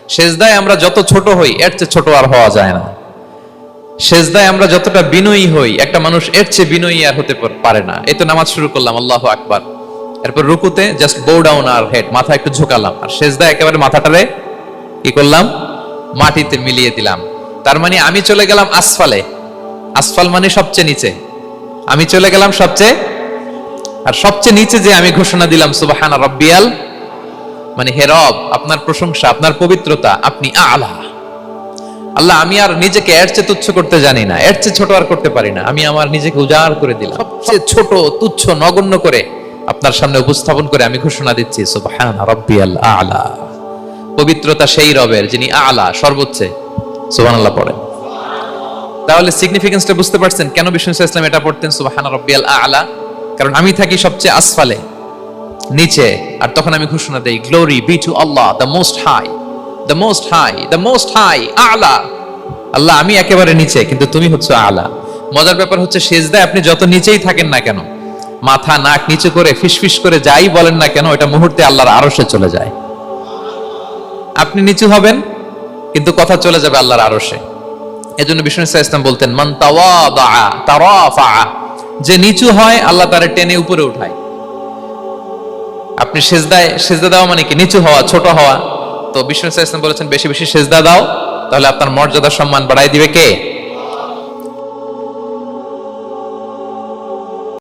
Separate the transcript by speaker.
Speaker 1: সেজদায় আমরা যত ছোট হই এর চেয়ে ছোট আর হওয়া যায় না। সেজদায় আমরা যতটা বিনয়ী হই একটা মানুষ এর চেয়ে বিনয়ী আর হতে পারে না। এই তো নামাজ শুরু করলাম, আল্লাহু আকবার, এরপর রুকুতে জাস্ট বো ডাউন আর হেড, মাথা একটু ঝুঁকালাম, আর সেজদায় একেবারে মাথাটারে কি করলাম, মাটিতে মিলিয়ে দিলাম। তার মানে আমি চলে গেলাম আসফালে। আসফাল মানে সবচেয়ে নিচে, আমি চলে গেলাম সবচেয়ে, আর সবচেয়ে নিচে যে আমি ঘোষণা দিলাম সুবহানা রাব্বিয়াল, মানে হে রব আপনার প্রশংসা, আপনার পবিত্রতা, আপনি আলা। আল্লাহ আমি আর নিজেকে এর চেয়ে তুচ্ছ করতে জানি না, এর চেয়ে ছোট আর করতে পারি না, আমি আমার নিজেকে উজাড় করে দিলাম, সবচেয়ে ছোট তুচ্ছ নগণ্য করে আপনার সামনে উপস্থাপন করে আমি ঘোষণা দিচ্ছি সুবহানা রাব্বিয়াল আলা। পবিত্রতা সেই রবের যিনি আলা, সর্বোচ্চে। সুবহানাল্লাহ পড়েন। তাহলে সিগনিফিকেন্সটা বুঝতে পারছেন কেন বিষ্ণু ইসলাম এটা পড়তেন সুবহানা রাব্বিয়াল আলা? কারণ আমি থাকি সবচেয়ে আসফালে, নিচে, আর তখন আমি ঘোষণা দেই glory be to Allah the most high, the most high, the most high আলা। আল্লাহ আমি একেবারে নিচে, কিন্তু তুমি হচ্ছে আলা। মজার ব্যাপার হচ্ছে সেজদায় আপনি যত নিচেই থাকেন না কেন, মাথা নাক নিচু করে ফিসফিস করে যাই বলেন না কেন, এটা মুহূর্তে আল্লাহর আরশে চলে যায়। আপনি নিচু হবেন কিন্তু কথা চলে যাবে আল্লাহর আরশে। এজন্য বিষ্ণু ইসলাম বলতেন মান তাওয়াদা তারাফা, যে নিচু হয় আল্লাহ তারে টেনে উপরে উঠায়। আপনি সেজদা দেওয়া মানে কি? নিচু হওয়া, ছোট হওয়া। তো বিষ্ণু ইসলাম বলেছেন বেশি বেশি সেজদা দাও, তাহলে আপনার মর্যাদা সম্মান বাড়াই দিবে কে?